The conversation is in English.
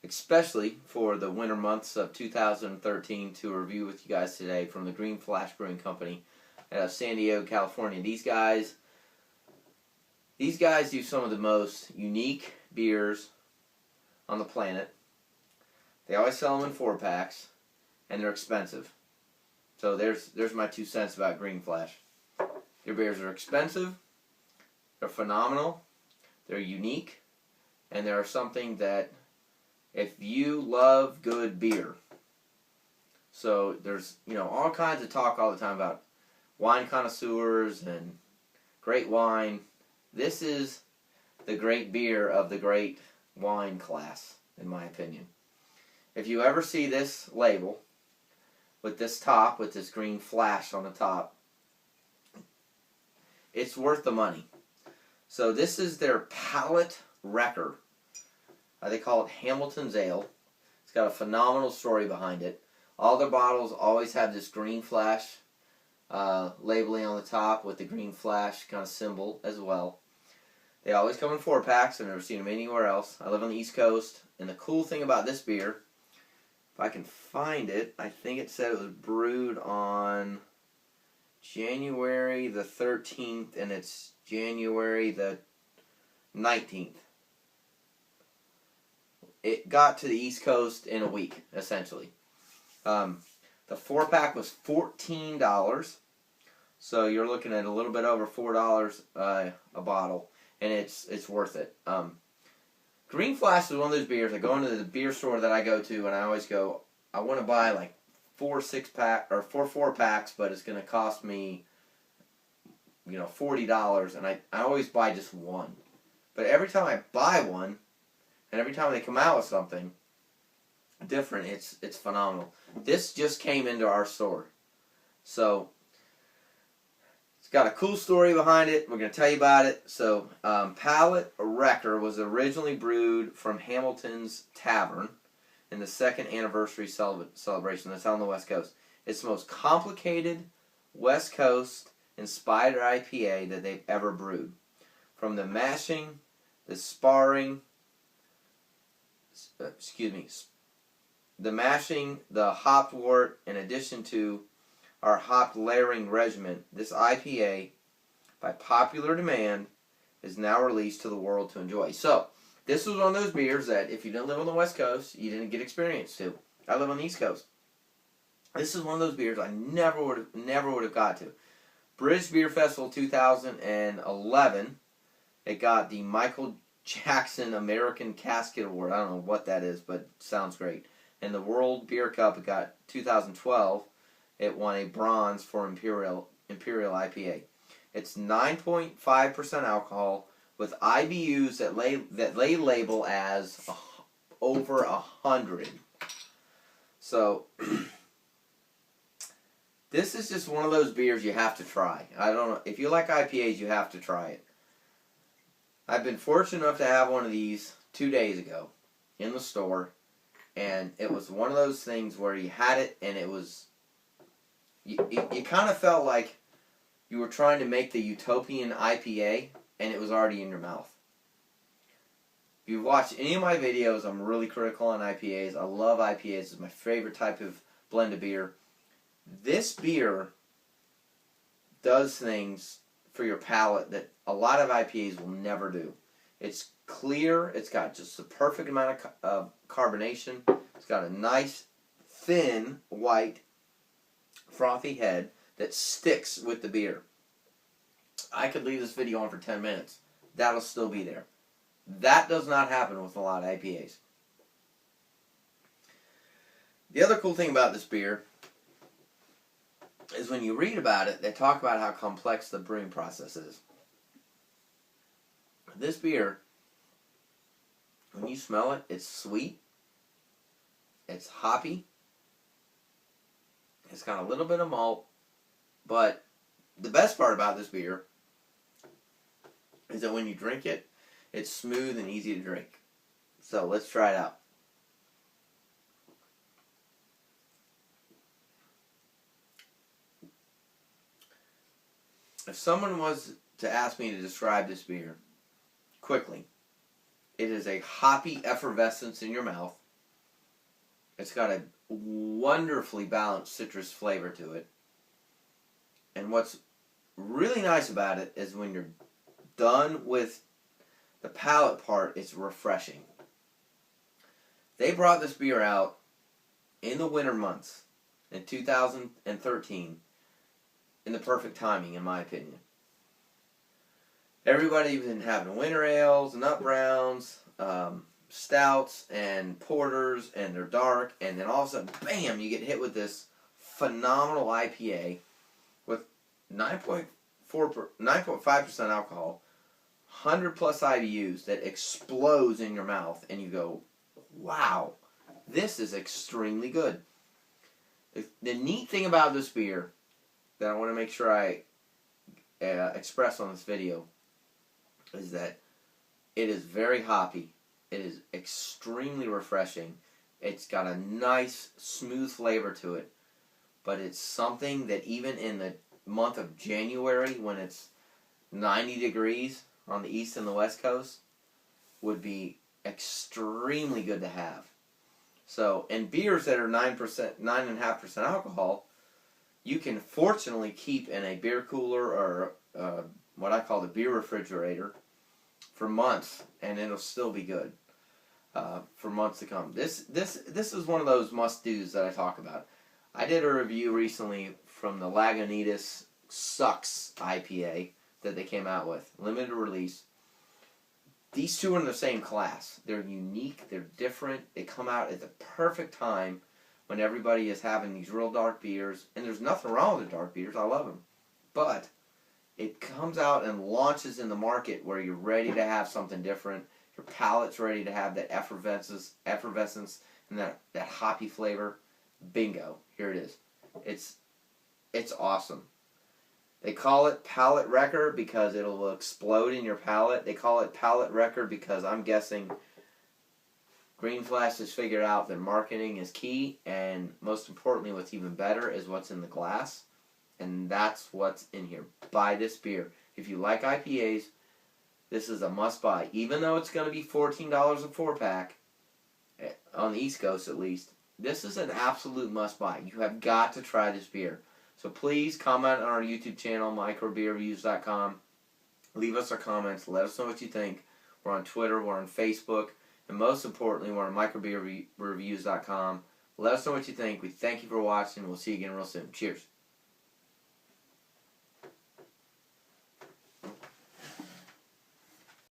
especially for the winter months of 2013, to review with you guys today from the Greenflash Brewing Company out of San Diego, California. These guys do some of the most unique beers on the planet. They always sell them in 4-packs, and they're expensive. So there's my 2 cents about Greenflash. Their beers are expensive, they're phenomenal, they're unique, and they're something that, if you love good beer, so there's all kinds of talk all the time about wine connoisseurs and great wine. This is the great beer of the great wine class, in my opinion. If you ever see this label with this top, with this green flash on the top, it's worth the money. So this is their Palate Wrecker. They call it Hamilton's Ale. It's got a phenomenal story behind it. All their bottles always have this green flash labeling on the top with the green flash kind of symbol as well. They always come in 4-packs. I've never seen them anywhere else. I live on the East Coast, and the cool thing about this beer, if I can find it, I think it said it was brewed on January the 13th, and it's January the 19th. It got to the East Coast in a week, essentially. The 4-pack was $14, so you're looking at a little bit over $4 a bottle, and it's worth it. Greenflash is one of those beers. I go into the beer store that I go to, and I always go, I want to buy like 4 6-pack or 4 4-packs, but it's going to cost me $40, and I always buy just one. But every time I buy one, and every time they come out with something different, it's phenomenal. This just came into our store, so it's got a cool story behind it. We're going to tell you about it. So Palate Wrecker was originally brewed from Hamilton's Tavern in the 2nd anniversary celebration. That's out on the West Coast. It's the most complicated West Coast inspired IPA that they've ever brewed. From the mashing, the sparring, the mashing, the hopped wort, in addition to our hopped layering regimen, this IPA, by popular demand, is now released to the world to enjoy. So, this was one of those beers that if you didn't live on the West Coast, you didn't get experience to. I live on the East Coast. This is one of those beers I never would have got to. British Beer Festival 2011, it got the Michael Jackson American Casket Award. I don't know what that is, but it sounds great. And the World Beer Cup, it got 2012. It won a bronze for Imperial IPA. It's 9.5% alcohol with IBUs that they label as over 100. So this is just one of those beers you have to try. I don't know, if you like IPAs, you have to try it. I've been fortunate enough to have one of these 2 days ago in the store, and it was one of those things where you had it, and it was, you kind of felt like you were trying to make the utopian IPA, and it was already in your mouth. If you've watched any of my videos, I'm really critical on IPAs. I love IPAs. It's my favorite type of blend of beer. This beer does things for your palate that a lot of IPAs will never do. It's clear. It's got just the perfect amount of carbonation. It's got a nice, thin, white, frothy head that sticks with the beer. I could leave this video on for 10 minutes. That'll still be there. That does not happen with a lot of IPAs. The other cool thing about this beer is when you read about it, they talk about how complex the brewing process is. This beer, when you smell it, it's sweet, it's hoppy, it's got a little bit of malt, but the best part about this beer is that when you drink it, it's smooth and easy to drink. So let's try it out. If someone was to ask me to describe this beer quickly, it is a hoppy effervescence in your mouth. It's got a wonderfully balanced citrus flavor to it. And what's really nice about it is when you're done with the palate part, it's refreshing. They brought this beer out in the winter months in 2013 in the perfect timing, in my opinion. Everybody's been having winter ales, nut browns, stouts, and porters, and they're dark, and then all of a sudden, bam, you get hit with this phenomenal IPA with 9.5% alcohol, 100 plus IBUs that explodes in your mouth, and you go, wow, this is extremely good. The neat thing about this beer that I want to make sure I express on this video is that it is very hoppy. It is extremely refreshing. It's got a nice, smooth flavor to it. But it's something that even in the month of January, when it's 90 degrees on the east and the west coast, would be extremely good to have. So, and beers that are 9.5% alcohol, you can fortunately keep in a beer cooler or what I call the beer refrigerator for months, and it'll still be good for months to come. This is one of those must-dos that I talk about. I did a review recently from the Lagunitas Sucks IPA that they came out with, limited release. These two are in the same class. They're unique, they're different, they come out at the perfect time when everybody is having these real dark beers, and there's nothing wrong with the dark beers, I love them. But it comes out and launches in the market where you're ready to have something different, your palate's ready to have that effervescence and that hoppy flavor. Bingo, here it is. It's awesome. They call it Palate Wrecker because it'll explode in your palate. They call it Palate Wrecker because I'm guessing Greenflash has figured out that marketing is key, and most importantly, what's even better is what's in the glass, and that's what's in here. Buy this beer. If you like IPAs, this is a must-buy. Even though it's going to be $14 a 4-pack, on the East Coast at least, this is an absolute must-buy. You have got to try this beer. So please comment on our YouTube channel, microbeerreviews.com. Leave us our comments. Let us know what you think. We're on Twitter. We're on Facebook. And most importantly, we're on microbeerreviews.com. Let us know what you think. We thank you for watching. We'll see you again real soon. Cheers.